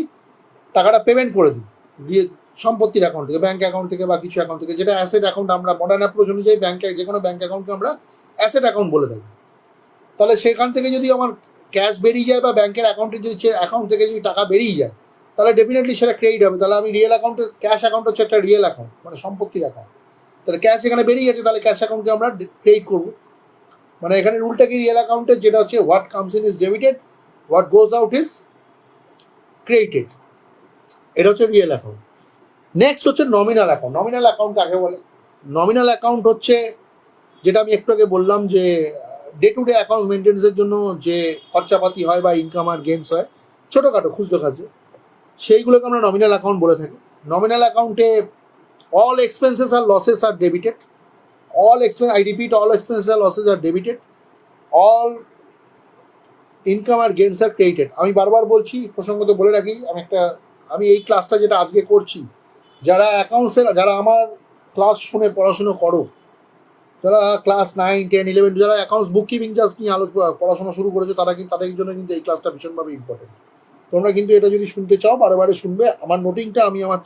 টাকাটা পেমেন্ট করে দিই, দিয়ে সম্পত্তির অ্যাকাউন্ট থেকে, ব্যাঙ্ক অ্যাকাউন্ট থেকে বা কিছু অ্যাকাউন্ট থেকে, যেটা অ্যাসেট অ্যাকাউন্ট, আমরা মডার্ন অ্যাপ্রোচ অনুযায়ী ব্যাঙ্কে যে কোনো ব্যাঙ্ক অ্যাকাউন্টকে আমরা অ্যাসেট অ্যাকাউন্ট বলে থাকি। তাহলে সেখান থেকে যদি আমার ক্যাশ বেরিয়ে যায় বা ব্যাঙ্কের অ্যাকাউন্টে যদি অ্যাকাউন্ট থেকে যদি টাকা বেরিয়ে যায়, তাহলে ডেফিনেটলি সেটা ক্রেডিট হবে। তাহলে আমি রিয়েল অ্যাকাউন্টে, ক্যাশ অ্যাকাউন্ট হচ্ছে একটা রিয়েল অ্যাকাউন্ট, মানে সম্পত্তির অ্যাকাউন্ট। তাহলে ক্যাশ এখানে বেরিয়ে গেছে, তাহলে ক্যাশ অ্যাকাউন্টকে আমরা ক্রেডিট করবো। মানে এখানে রুলটা কি, রিয়েল অ্যাকাউন্টের যেটা হচ্ছে what comes in is debited, what goes out is credited, এটা হচ্ছে রিয়েল অ্যাকাউন্ট। নেক্সট হচ্ছে নমিনাল অ্যাকাউন্ট। নমিনাল অ্যাকাউন্ট কাকে বলে? নমিনাল অ্যাকাউন্ট হচ্ছে যেটা আমি একটু আগে বললাম যে ডে টু ডে অ্যাকাউন্ট মেনটেন্সের জন্য যে খরচাপাতি হয় বা ইনকাম আর গেন্স হয় ছোটোখাটো খুচরো কাজে, সেইগুলোকে আমরা নমিনাল অ্যাকাউন্ট বলে থাকি। নমিনাল অ্যাকাউন্টে অল এক্সপেন্সেস আর losses are debited, I repeat, all expenses and losses are debited, all income আর গেন্স আর ক্রেডিটেড। আমি বারবার বলছি, প্রসঙ্গত বলে রাখি, আমি এই ক্লাসটা যেটা আজকে করছি, যারা অ্যাকাউন্টসের, যারা আমার ক্লাস শুনে পড়াশুনো করো, যারা ক্লাস 9, 10, 11, যারা অ্যাকাউন্টস বুক কিপিং জাস্ট নিয়ে পড়াশোনা শুরু করেছো, তাদের জন্য কিন্তু এই ক্লাসটা ভীষণভাবে ইম্পর্টেন্ট। তোমরা কিন্তু এটা যদি শুনতে চাও বারে শুনবে। আমার নোটিংটা আমি আমার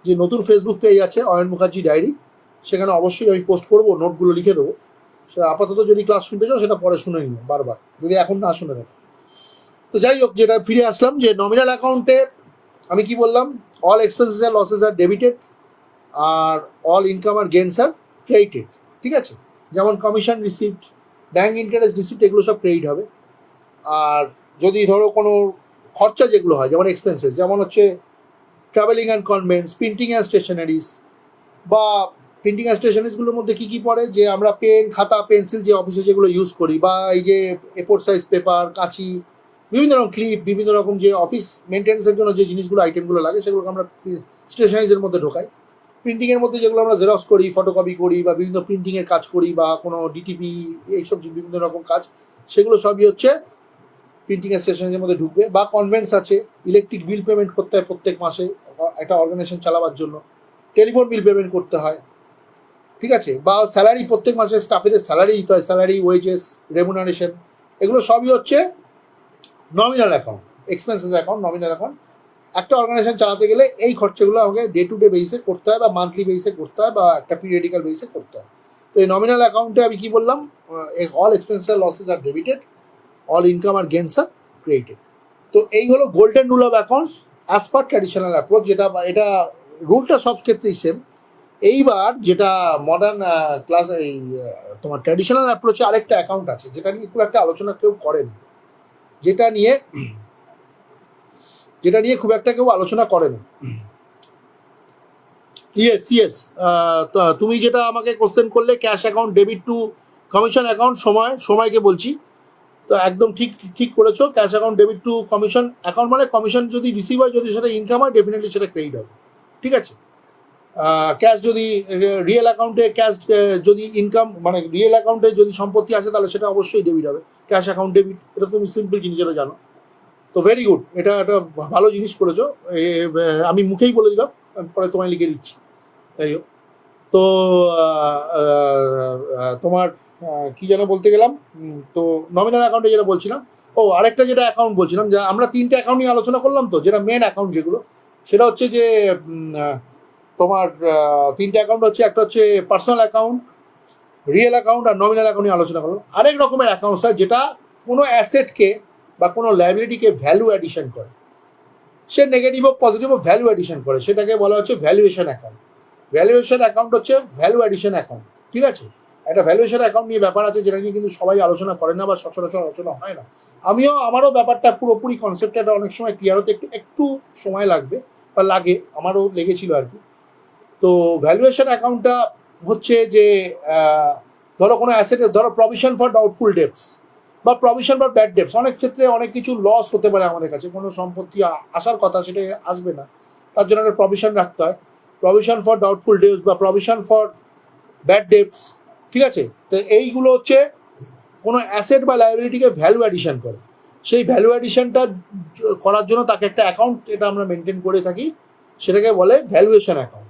যে নতুন ফেসবুক পেজ আছে অয়ন মুখার্জি ডায়েরি, সেখানে অবশ্যই আমি পোস্ট করবো, নোটগুলো লিখে দেবো। সেটা আপাতত যদি ক্লাস শুনতে চাও সেটা পরে শুনে নিও বারবার, যদি এখন না শুনে থাকো। তো যাই হোক, যেটা ফিরে আসলাম, যে নমিনাল অ্যাকাউন্টে আমি কি বললাম, অল এক্সপেন্সেস আর losses are debited, R all income R gains are credited. ঠিক আছে, যেমন commission receipt, bank interest receipt, এগুলো সব ক্রেডিট হবে। আর যদি ধরো কোনো খরচা যেগুলো হয়, যেমন এক্সপেন্সেস, যেমন হচ্ছে travelling and convince, printing and stationeries, বা প্রিন্টিং অ্যান্ড স্টেশনারিজগুলোর মধ্যে কী কী পড়ে, যে আমরা পেন, খাতা, পেন্সিল যে অফিসে যেগুলো ইউজ করি, বা এই যে A4 সাইজ পেপার, কাঁচি, বিভিন্ন রকম ক্লিপ, বিভিন্ন রকম যে অফিস মেনটেন্সের জন্য যে জিনিসগুলো, আইটেমগুলো লাগে, সেগুলোকে আমরা স্টেশনারিজের মধ্যে ঢোকাই। প্রিন্টিংয়ের মধ্যে যেগুলো আমরা জেরক্স করি, ফটোকপি করি, বা বিভিন্ন প্রিন্টিংয়ের কাজ করি, বা কোনো ডিটিপি, এইসব বিভিন্ন রকম কাজ, সেগুলো সবই হচ্ছে প্রিন্টিং অ্যান্ড স্টেশনারিজের মধ্যে ঢুকবে। বা কনভেন্স আছে, ইলেকট্রিক বিল পেমেন্ট করতে হয় প্রত্যেক মাসে একটা অর্গানাইজেশন চালাবার জন্য, টেলিফোন বিল পেমেন্ট করতে হয়। ঠিক আছে, বা স্যালারি, প্রত্যেক মাসে স্টাফেদের স্যালারি দিতে হয়, স্যালারি, ওয়েজেস, রেমুনারেশন, এগুলো সবই হচ্ছে nominal account, expenses account, nominal account. একটা অর্গানাইজেশন চালাতে গেলে এই খরচাগুলো আমাকে ডে টু ডে বেসিসে করতে হয়, বা মান্থলি বেসিসে করতে হয়, বা একটা পিরিয়ডিক্যাল বেসিসে করতে হয়। তো এই নমিনাল অ্যাকাউন্টে আমি কি বললাম, অল এক্সপেন্সেস আর losses are debited, all income R gains are credited. তো এই হলো golden rule of accounts as per traditional approach, যেটা এটা রুলটা সব ক্ষেত্রেই সেম। এইবার যেটা মডার্ন ক্লাস, এই তোমার ট্র্যাডিশনাল অ্যাপ্রোচে আরেকটা অ্যাকাউন্ট আছে, যেটা নিয়ে খুব একটা আলোচনা কেউ করেনি, যেটা নিয়ে যেটা নিয়ে খুব একটা কেউ আলোচনা করে না। ইয়েস, তুমি যেটা আমাকে কোশ্চেন করলে, cash account debit two commission account, সময়কে বলছি। তো একদম ঠিক ঠিক করেছো, cash account debit two commission account মানে কমিশন যদি রিসিভ হয়, যদি সেটা ইনকাম হয়, ডেফিনেটলি সেটা ক্রেডিট হবে, ঠিক আছে। ক্যাশ যদি রিয়েল অ্যাকাউন্টে ক্যাশ যদি ইনকাম মানে রিয়েল অ্যাকাউন্টে যদি সম্পত্তি আছে, তাহলে সেটা অবশ্যই ডেবিট হবে, ক্যাশ অ্যাকাউন্ট ডেবিট। এটা তুমি সিম্পল জিনিস, এটা জানো। তো ভেরি গুড, এটা একটা ভালো জিনিস করেছো। আমি মুখেই বলে দিলাম, পরে তোমায় লিখে দিচ্ছি, তাই হোক। তো তোমার কি যেন বলতে গেলাম, তো নমিনাল অ্যাকাউন্টে যেটা বলছিলাম, আরেকটা যেটা অ্যাকাউন্ট বলছিলাম, যে আমরা 3টে অ্যাকাউন্ট নিয়ে আলোচনা করলাম, তো যেটা মেন অ্যাকাউন্ট যেগুলো, সেটা হচ্ছে যে তোমার 3টে অ্যাকাউন্ট হচ্ছে, একটা হচ্ছে পার্সোনাল অ্যাকাউন্ট, রিয়েল অ্যাকাউন্ট আর নমিনাল অ্যাকাউন্ট নিয়ে আলোচনা করলাম। আরেক রকমের অ্যাকাউন্টস হয় যেটা কোনো অ্যাসেটকে বা কোনো লাইবিলিটিকে ভ্যালু অ্যাডিশন করে, সে নেগেটিভ হোক পজিটিভ হোক ভ্যালু অ্যাডিশন করে, সেটাকে বলা হচ্ছে ভ্যালুয়েশন অ্যাকাউন্ট। ভ্যালুয়েশন অ্যাকাউন্ট হচ্ছে ভ্যালু অ্যাডিশন অ্যাকাউন্ট, ঠিক আছে। একটা ভ্যালুয়েশন অ্যাকাউন্ট নিয়ে ব্যাপার আছে, যেটা নিয়ে কিন্তু সবাই আলোচনা করে না বা সচরাচর আলোচনা হয় না। আমারও ব্যাপারটা পুরোপুরি কনসেপ্টটা অনেক সময় ক্লিয়ার হতে একটু একটু সময় লাগবে বা লাগে, আমারও লেগেছিল আর কি। তো ভ্যালুয়েশন অ্যাকাউন্টটা হচ্ছে যে ধরো কোনো অ্যাসেটের, ধরো প্রভিশন ফর ডাউটফুল ডেটস বা প্রভিশন ফর ব্যাড ডেটস, অনেক ক্ষেত্রে অনেক কিছু লস হতে পারে আমাদের কাছে, কোনো সম্পত্তি আসার কথা সেটা আসবে না, তার জন্য একটা প্রভিশন রাখতে হয়। প্রভিশন ফর ডাউটফুল ডেটস বা প্রভিশন ফর ব্যাড ডেটস, ঠিক আছে। তো এইগুলো হচ্ছে কোনো অ্যাসেট বা লাইবিলিটিকে ভ্যালু অ্যাডিশন করে, সেই ভ্যালু অ্যাডিশনটা করার জন্য তাকে একটা অ্যাকাউন্ট, এটা আমরা মেনটেন করে থাকি, সেটাকে বলে ভ্যালুয়েশন অ্যাকাউন্ট।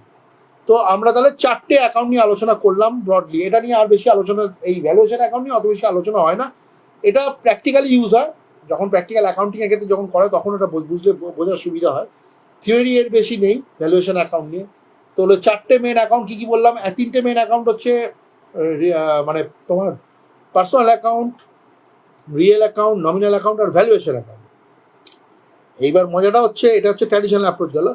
তো আমরা তাহলে 4টে অ্যাকাউন্ট নিয়ে আলোচনা করলাম ব্রডলি, এটা নিয়ে আর বেশি আলোচনা, এই ভ্যালুয়েশন অ্যাকাউন্ট নিয়ে অত বেশি আলোচনা হয় না। এটা প্র্যাকটিক্যালি ইউজ হয়, যখন প্র্যাকটিক্যাল অ্যাকাউন্টিংয়ের ক্ষেত্রে যখন করে, তখন এটা বুঝলে বোঝার সুবিধা হয়। থিওরি এর বেশি নেই ভ্যালুয়েশন অ্যাকাউন্ট নিয়ে। তো হলো 4টে মেন অ্যাকাউন্ট, কী কী বললাম, 3টে মেন অ্যাকাউন্ট হচ্ছে মানে তোমার personal account, real account, nominal account আর ভ্যালুয়েশন অ্যাকাউন্ট। এইবার মজাটা হচ্ছে, এটা হচ্ছে ট্র্যাডিশনাল অ্যাপ্রোচ গেল।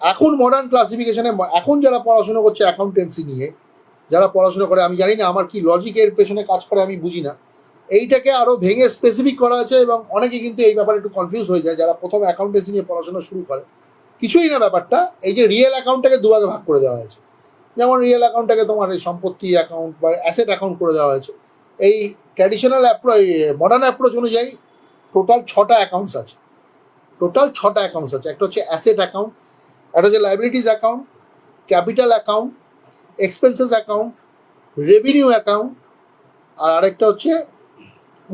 এখন মডার্ন ক্লাসিফিকেশনে, এখন যারা পড়াশোনা করছে অ্যাকাউন্টেন্সি নিয়ে, যারা পড়াশোনা করে, আমি জানি না আমার কি লজিকের পেছনে কাজ করে, আমি বুঝি না, এইটাকে আরও ভেঙে স্পেসিফিক করা হয়েছে, এবং অনেকে কিন্তু এই ব্যাপারে একটু কনফিউজ হয়ে যায় যারা প্রথম অ্যাকাউন্টেন্সি নিয়ে পড়াশোনা শুরু করে। কিছুই না ব্যাপারটা, এই যে রিয়েল অ্যাকাউন্টটাকে দুভাগে ভাগ করে দেওয়া হয়েছে। যেমন রিয়েল অ্যাকাউন্টটাকে তোমার এই সম্পত্তি অ্যাকাউন্ট বা অ্যাসেট অ্যাকাউন্ট করে দেওয়া হয়েছে। এই ট্র্যাডিশনাল মডার্ন অ্যাপ্রোচ অনুযায়ী টোটাল 6টা অ্যাকাউন্টস আছে, একটা হচ্ছে অ্যাসেট অ্যাকাউন্ট, একটা হচ্ছে liabilities account, capital account, expenses account, revenue account, আর আরেকটা হচ্ছে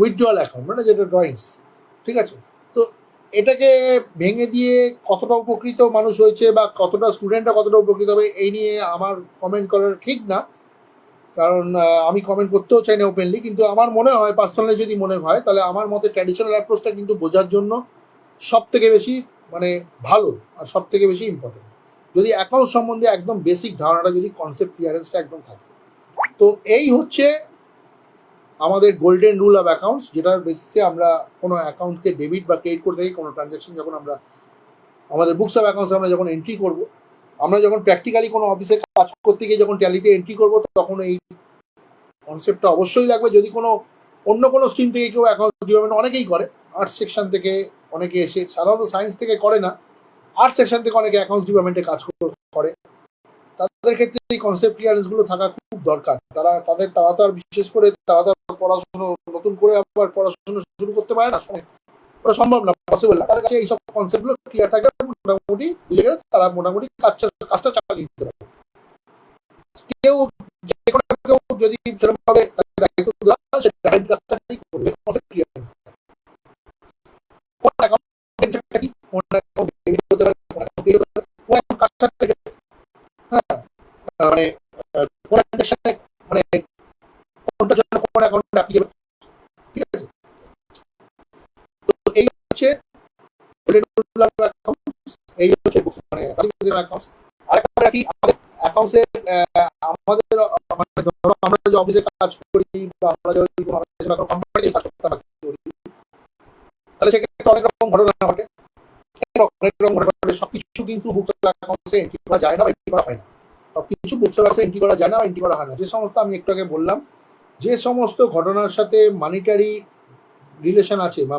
উইথড্রয়াল অ্যাকাউন্ট, মানে যেটা ড্রয়িংস, ঠিক আছে। তো এটাকে ভেঙে দিয়ে কতটা উপকৃত মানুষ হয়েছে বা কতটা স্টুডেন্টরা কতটা উপকৃত হবে, এই নিয়ে আমার কমেন্ট করার ঠিক না, কারণ আমি কমেন্ট করতেও চাই না ওপেনলি। কিন্তু আমার মনে হয়, পার্সোনালি যদি মনে হয়, তাহলে আমার মতে ট্র্যাডিশনাল অ্যাপ্রোচটা কিন্তু বোঝার জন্য সব থেকে বেশি মানে ভালো আর সব থেকে বেশি ইম্পর্টেন্ট, যদি অ্যাকাউন্ট সম্বন্ধে একদম বেসিক ধারণাটা, যদি কনসেপ্ট ক্লিয়ারেন্সটা একদম থাকে। তো এই হচ্ছে আমাদের গোল্ডেন রুল অফ অ্যাকাউন্টস, যেটার বেসিসে আমরা কোনো অ্যাকাউন্টকে ডেবিট বা ক্রেডিট করে থাকি। কোনো ট্রানজ্যাকশন যখন আমরা আমাদের বুকস অফ অ্যাকাউন্টস আমরা যখন এন্ট্রি করব, আমরা যখন প্র্যাকটিক্যালি কোনো অফিসে কাজ করতে গিয়ে যখন ট্যালিতে এন্ট্রি করব, তখন এই কনসেপ্টটা অবশ্যই লাগবে। যদি অন্য কোনো স্ট্রিম থেকে কেউ অ্যাকাউন্ট ডিপার্টমেন্ট, অনেকেই করে, আর্টস সেকশন থেকে অনেকে এসে, সাধারণত সায়েন্স থেকে করে না, আর্টস সেকশন থেকে অনেকে অ্যাকাউন্টস ডিপার্টমেন্টে কাজ করে, তাদের ক্ষেত্রে এই কনসেপ্ট ক্লিয়ারেন্সগুলো থাকা খুব দরকার। তারা তো আর বিশেষ করে তারা তো পড়াশোনা নতুন করে আবার পড়াশোনা শুরু করতে পারে না, ওটা সম্ভব না, পসিবল না। তাদের কাছে এইসব কনসেপ্টগুলো ক্লিয়ার থাকলে মোটামুটি বুঝে গেলে তারা মোটামুটি কাজটা চালিয়ে দিতে পারে। কেউ যদি সেরকমভাবে দায়িত্ব দেওয়া হয়, সেটা কাজটা ঠিক করবে, কনসেপ্ট ক্লিয়ারেন্স। কোন অ্যাকাউন্ট কি, কোন অ্যাকাউন্ট ডেবিট হতে পারে, কোন অ্যাকাউন্ট ক্রেডিট হতে পারে, কোন অ্যাকাউন্ট কাজটা থেকে, হ্যাঁ, মানে কোন ট্রানজ্যাকশনে, মানে কোনটার জন্য কোন অ্যাকাউন্ট অ্যাপ্লিকেবল, ঠিক আছে। তো এই হচ্ছে এই হচ্ছে মানে অ্যাকাউন্টস। আরেকটা কি, আমাদের অ্যাকাউন্টসের আমাদের মানে ধরো আমরা যে অফিসে কাজ করি বা আমরা যদি কোনো কোম্পানিতে কাজ করতে পারি, তাহলে সেক্ষেত্রে অনেক রকম ঘটনা ঘটে, সবকিছু কিন্তু বুকস অফ অ্যাকাউন্টসে এন্ট্রি করা যায় না বা এন্ট্রি করা হয় না। সবকিছু বুকস অফ অ্যাকাউন্টসে এন্ট্রি করা যায় না বা এন্ট্রি করা হয় না। যে সমস্ত, আমি একটু আগে বললাম, যে সমস্ত ঘটনার সাথে মানিটারি রিলেশন আছে বা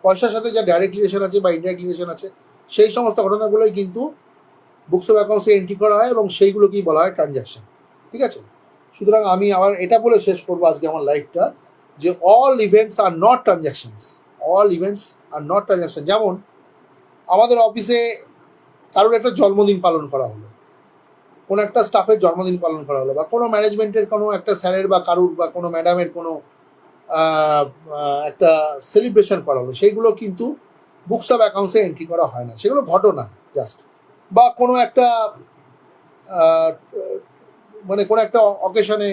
পয়সার সাথে যা ডাইরেক্ট রিলেশন আছে বা ইনডাইরেক্ট রিলেশন আছে, সেই সমস্ত ঘটনাগুলোই কিন্তু বুকস অফ অ্যাকাউন্টসে এন্ট্রি করা হয় এবং সেইগুলোকেই বলা হয় ট্রানজ্যাকশন। ঠিক আছে, সুতরাং আমি আবার এটা বলে শেষ করবো আজকে আমার লাইফটা, যে all events are not transactions. All events are not transaction. যেমন আমাদের অফিসে কারোর একটা জন্মদিন পালন করা হলো, কোনো একটা স্টাফের জন্মদিন পালন করা হলো, বা কোনো ম্যানেজমেন্টের কোনো একটা স্যারের বা কারুর বা কোনো ম্যাডামের কোনো একটা সেলিব্রেশন করা হলো, সেইগুলো কিন্তু বুকস অফ অ্যাকাউন্টসে এন্ট্রি করা হয় না, সেগুলো ঘটনা জাস্ট। বা কোনো একটা মানে কোনো একটা অকেশনে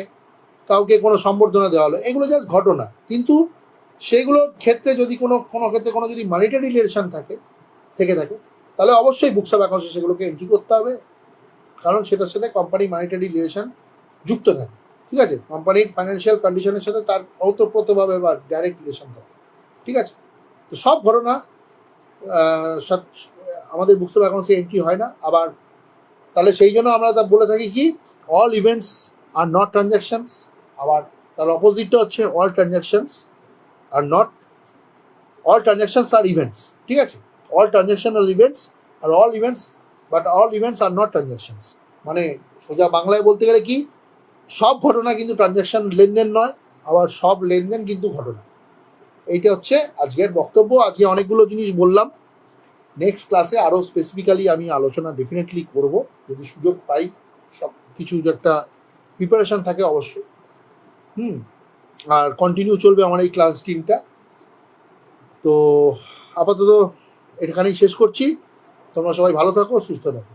কাউকে কোনো সম্বর্ধনা দেওয়া হলো, এগুলো জাস্ট ঘটনা। কিন্তু সেগুলোর ক্ষেত্রে যদি কোনো ক্ষেত্রে কোনো যদি মানিটারি রিলেশন থেকে থাকে, তাহলে অবশ্যই বুকস অফ অ্যাকাউন্টসে সেগুলোকে এন্ট্রি করতে হবে, কারণ সেটার সাথে কোম্পানি মানিটারি রিলেশন যুক্ত থাকে। ঠিক আছে, কোম্পানির ফাইন্যান্সিয়াল কন্ডিশনের সাথে তার ওতপ্রোতভাবে বা ডাইরেক্ট রিলেশন থাকে। ঠিক আছে, তো সব ঘটনা আমাদের বুকস অফ অ্যাকাউন্টসে এন্ট্রি হয় না। আবার তাহলে সেই জন্য আমরা তা বলে থাকি কি, all events are not transactions. আবার তার অপোজিটটা হচ্ছে all transactions are not, all transactions are events. ঠিক আছে, অল ট্রানজ্যাকশন আর ইভেন্টস, আর all events but all events are not transactions. মানে সোজা বাংলায় বলতে গেলে কি, সব ঘটনা কিন্তু ট্রানজ্যাকশন লেনদেন নয়, আবার সব লেনদেন কিন্তু ঘটনা। এইটা হচ্ছে আজকের বক্তব্য। আজকে অনেকগুলো জিনিস বললাম, নেক্সট ক্লাসে আরও স্পেসিফিক্যালি আমি আলোচনা ডেফিনেটলি করব, যদি সুযোগ পাই, সব কিছু একটা প্রিপারেশান থাকে অবশ্যই। আর কন্টিনিউ চলবে আমার এই ক্লাস টিমটা। তো আপাতত এখানেই শেষ করছি। তোমরা সবাই ভালো থাকো, সুস্থ থাকো।